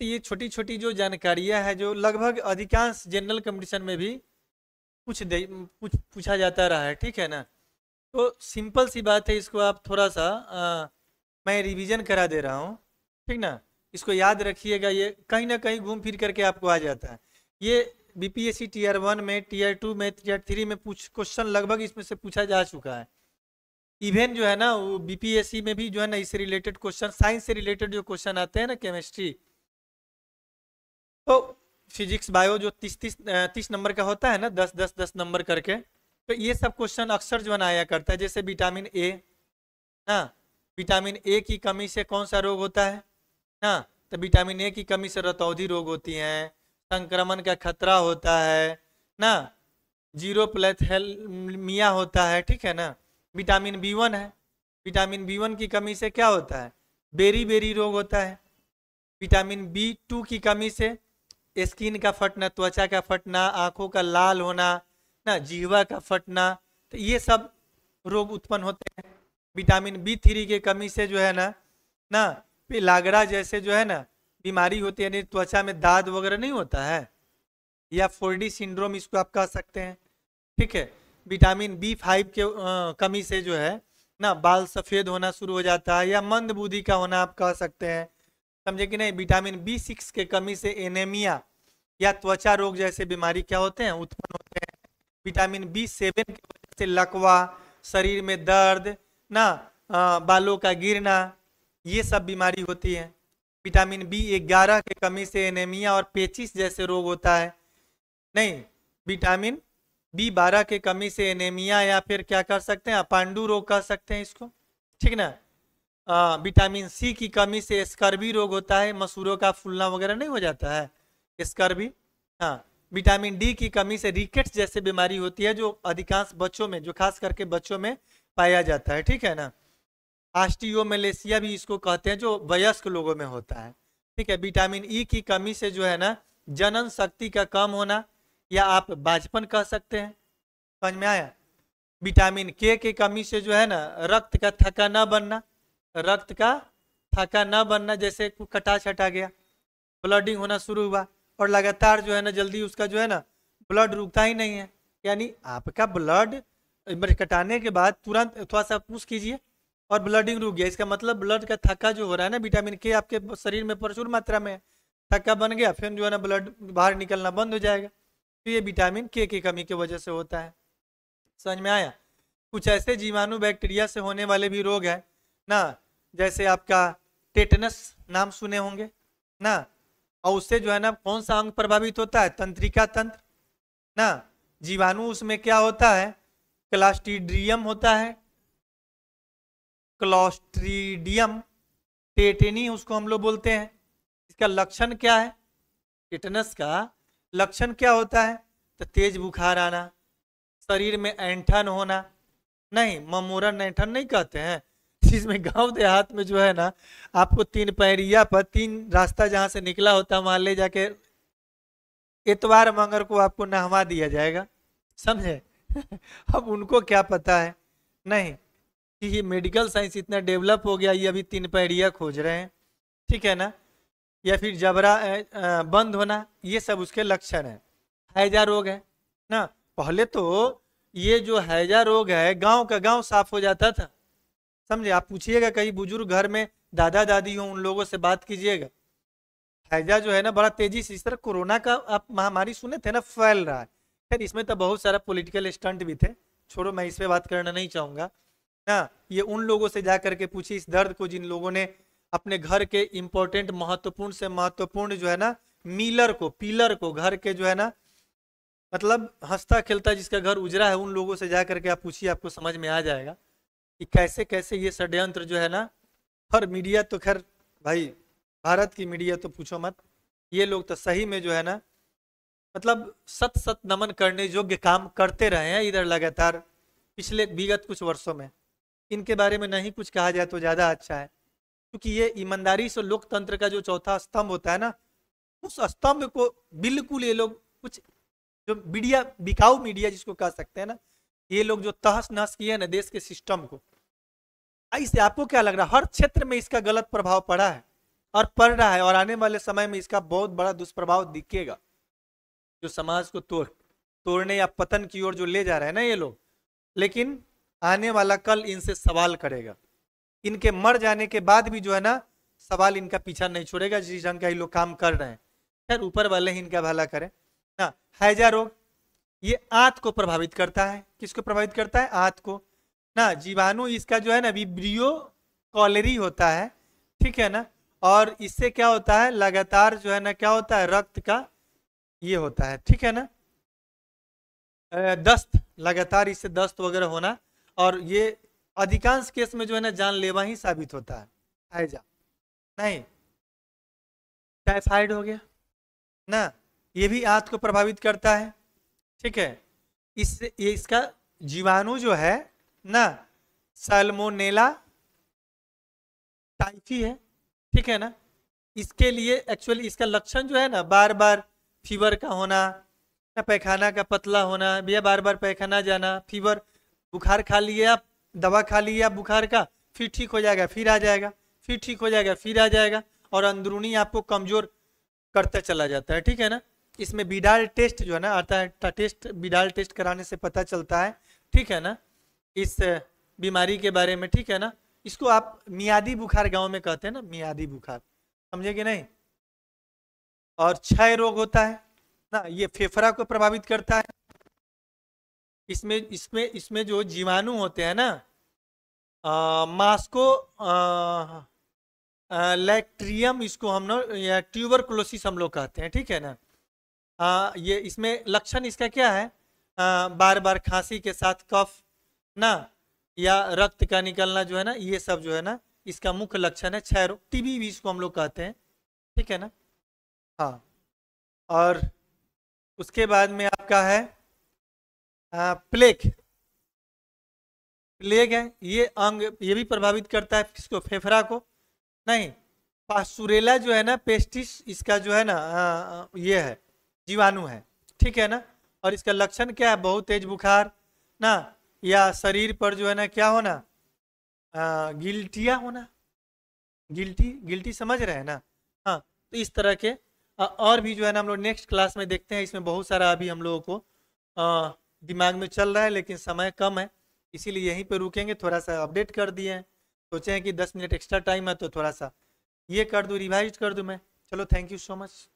तो ये छोटी छोटी जो जानकारियां हैं जो लगभग अधिकांश जनरल कंपटीशन में भी पूछा जाता रहा है, ठीक है ना। तो सिंपल सी बात है, इसको आप थोड़ा सा मैं रिवीजन करा दे रहा हूँ, ठीक ना। इसको याद रखिएगा, ये कहीं ना कहीं घूम फिर करके आपको आ जाता है। ये बीपीएससी टीयर 1 में, टीयर 2 में, टीयर 3 में क्वेश्चन लगभग इसमें से पूछा जा चुका है। इवन जो है ना वो बीपीएससी में भी जो है ना इससे रिलेटेड क्वेश्चन, साइंस से रिलेटेड जो क्वेश्चन आते हैं ना, केमिस्ट्री, तो फिजिक्स बायो जो 30 नंबर का होता है ना, 10 नंबर करके, तो ये सब क्वेश्चन अक्सर जो है ना आया करता है। जैसे विटामिन ए, हाँ, विटामिन ए की कमी से कौन सा रोग होता है, हाँ, तो विटामिन ए की कमी से रतौंधी रोग होती हैं, संक्रमण का खतरा होता है ना, जीरोप्लैथेलमिया होता है, ठीक है ना। विटामिन बी 1 है, विटामिन बी 1 की कमी से क्या होता है, बेरी बेरी रोग होता है। विटामिन बी 2 की कमी से स्किन का फटना, त्वचा का फटना, आंखों का लाल होना ना, जीवा का फटना, तो ये सब रोग उत्पन्न होते हैं। विटामिन बी 3 की कमी से जो है ना लागरा जैसे जो है ना बीमारी होती है, यानी त्वचा में दाद वगैरह नहीं होता है, या 4D सिंड्रोम इसको आप कह सकते हैं, ठीक है। विटामिन बी 5 के कमी से जो है ना बाल सफ़ेद होना शुरू हो जाता है, या मंद बुद्धि का होना आप कह सकते हैं, समझे कि नहीं। विटामिन बी 6 के कमी से एनीमिया या त्वचा रोग जैसे बीमारी क्या होते हैं, उत्पन्न होते हैं। विटामिन बी 7 की वजह से लकवा, शरीर में दर्द ना, बालों का गिरना, ये सब बीमारी होती है। विटामिन बी 11 की कमी से एनीमिया और पेचिस जैसे रोग होता है। नहीं, विटामिन बी 12 की कमी से एनीमिया, या फिर क्या कर सकते हैं, पांडु रोग कह सकते हैं इसको, ठीक ना। विटामिन सी की कमी से स्कर्वी रोग होता है, मसूरों का फूलना वगैरह नहीं हो जाता है, स्कर्वी। हाँ, विटामिन डी की कमी से रिकेट्स जैसे बीमारी होती है, जो अधिकांश बच्चों में, जो खास करके बच्चों में पाया जाता है, ठीक है ना। ऑस्टियोमेलेसिया भी इसको कहते हैं, जो वयस्क लोगों में होता है, ठीक है। विटामिन ई की कमी से जो है ना जनन शक्ति का कम होना, या आप बाझपन कह सकते हैं, समझ में आया। विटामिन के की कमी से जो है ना रक्त का थक्का न बनना, रक्त का थक्का न बनना, जैसे कटा छटा गया, ब्लडिंग होना शुरू हुआ और लगातार जो है ना जल्दी उसका जो है ना ब्लड रुकता ही नहीं है, यानी आपका ब्लड कटाने के बाद तुरंत थोड़ा सा पुश कीजिए और ब्लडिंग रुक गया, इसका मतलब ब्लड का थक्का जो हो रहा है ना, विटामिन के आपके शरीर में प्रचुर मात्रा में थक्का बन गया, फिर जो है ना ब्लड बाहर निकलना बंद हो जाएगा। तो ये विटामिन के की कमी की वजह से होता है, समझ में आया। कुछ ऐसे जीवाणु बैक्टीरिया से होने वाले भी रोग है ना, जैसे आपका टेटनस नाम सुने होंगे ना, और उससे जो है ना कौन सा अंग प्रभावित होता है, तंत्रिका तंत्र ना। जीवाणु उसमें क्या होता है, क्लास्ट्रीडियम होता है, क्लॉस्ट्रीडियम टेटेनी उसको हम लोग बोलते हैं। इसका लक्षण क्या है, टेटनस का लक्षण क्या होता है, तो तेज बुखार आना, शरीर में ऐंठन होना, नहीं ममोरन ऐंठन नहीं कहते हैं, जिसमें गांव देहात में जो है ना आपको 3 पैरिया पर 3 रास्ता जहां से निकला होता है वहां ले जाके इतवार मंगर को आपको नहवा दिया जाएगा, समझे। अब उनको क्या पता है, नहीं कि ये मेडिकल साइंस इतना डेवलप हो गया, ये अभी 3 पैरिया खोज रहे हैं, ठीक है ना। या फिर जबड़ा बंद होना, ये सब उसके लक्षण है। हैजा रोग है ना, पहले तो ये जो हैजा रोग है गांव का गांव साफ हो जाता था, समझे। आप पूछिएगा कहीं बुजुर्ग घर में दादा दादी हो, उन लोगों से बात कीजिएगा, हैजा जो है ना बड़ा तेजी से, इस तरह कोरोना का आप महामारी सुने थे ना, फैल रहा है। खैर इसमें तो बहुत सारा पॉलिटिकल स्टंट भी थे, छोड़ो मैं इस पे बात करना नहीं चाहूंगा ना। ये उन लोगों से जा करके पूछिए इस दर्द को जिन लोगों ने अपने घर के इंपॉर्टेंट महत्वपूर्ण से महत्वपूर्ण जो है ना पिलर को घर के जो है ना मतलब हंसता खेलता जिसका घर उजरा है, उन लोगों से जा करके आप पूछिए, आपको समझ में आ जाएगा कि कैसे कैसे ये षड्यंत्र जो है ना। और मीडिया तो खैर भाई, भारत की मीडिया तो पूछो मत, ये लोग तो सही में जो है ना मतलब सत सत नमन करने योग्य काम करते रहे हैं इधर लगातार पिछले विगत कुछ वर्षों में। इनके बारे में नहीं कुछ कहा जाए तो ज़्यादा अच्छा है, क्योंकि ये ईमानदारी से लोकतंत्र का जो चौथा स्तंभ होता है ना, उस स्तंभ को बिल्कुल ये लोग कुछ जो मीडिया, बिकाऊ मीडिया जिसको कह सकते हैं ना, ये लोग जो तहस नहस किए ना देश के सिस्टम को। इससे आपको क्या लग रहा है, हर क्षेत्र में इसका गलत प्रभाव पड़ा है, और पड़ रहा है, और आने वाले समय में इसका बहुत बड़ा दुष्प्रभाव दिखेगा, जो समाज को तोड़ने या पतन की ओर जो ले जा रहे हैं ना ये लोग। लेकिन आने वाला कल इनसे सवाल करेगा, इनके मर जाने के बाद भी जो है ना सवाल इनका पीछा नहीं छोड़ेगा, जिस ढंग का ये लोग काम कर रहे हैं। खैर ऊपर वाले ही इनका भला करें ना। हैजा रोग ये आंत को प्रभावित करता है। किसको प्रभावित करता है? आंत को ना। जीवाणु इसका जो है ना विब्रियो कॉलेरी होता है, ठीक है ना। और इससे क्या होता है, लगातार जो है ना क्या होता है, रक्त का ये होता है, ठीक है ना, दस्त, लगातार इससे दस्त वगैरह होना, और ये अधिकांश केस में जो है ना जानलेवा ही साबित होता है। हैजा नहीं, टाइफाइड हो गया ना, ये भी आंत को प्रभावित करता है, ठीक है। ये इसका जीवाणु जो है ना सैल्मोनेला टाइफी है, ठीक है ना। इसके लिए एक्चुअली इसका लक्षण जो है ना बार बार फीवर का होना ना, पैखाना का पतला होना, भैया बार बार पैखाना जाना, फीवर, बुखार खा लिया, दवा खा लिया बुखार का, फिर ठीक हो जाएगा, फिर आ जाएगा, फिर ठीक हो जाएगा, फिर आ जाएगा, और अंदरूनी आपको कमजोर करता चला जाता है, ठीक है ना। इसमें बिडाल टेस्ट जो है ना आता है, टेस्ट बिडाल टेस्ट कराने से पता चलता है, ठीक है ना, इस बीमारी के बारे में, ठीक है ना। इसको आप मियादी बुखार गांव में कहते हैं ना, मियादी बुखार, समझे कि नहीं। और क्षय रोग होता है ना, ये फेफड़ा को प्रभावित करता है। इसमें इसमें इसमें जो जीवाणु होते हैं ना, मास्को लैक्ट्रियम इसको हम लोग, या ट्यूबरकुलोसिस हम लोग कहते हैं, ठीक है ना। ये इसमें लक्षण इसका क्या है, बार बार खांसी के साथ कफ ना, या रक्त का निकलना जो है ना, ये सब जो है ना इसका मुख्य लक्षण है। क्षय रोग, टीबी भी इसको हम लोग कहते हैं, ठीक है ना। हाँ, और उसके बाद में आपका है प्लेग। प्लेग है, ये अंग ये भी प्रभावित करता है किसको, फेफड़ा को नहीं। पास्चुरेला जो है ना पेस्टिस, इसका जो है ना ये है जीवाणु है, ठीक है ना। और इसका लक्षण क्या है, बहुत तेज बुखार ना, या शरीर पर जो है ना क्या होना, गिल्टिया होना, गिल्टी गिल्टी समझ रहे हैं ना। हाँ, तो इस तरह के और भी जो है ना हम लोग नेक्स्ट क्लास में देखते हैं। इसमें बहुत सारा अभी हम लोगों को दिमाग में चल रहा है, लेकिन समय कम है, इसीलिए यहीं पे रुकेंगे। थोड़ा सा अपडेट कर दिए हैं, सोचे हैं कि 10 मिनट एक्स्ट्रा टाइम है तो थोड़ा सा ये कर दूँ, रिवाइज कर दूँ मैं। चलो, थैंक यू सो मच।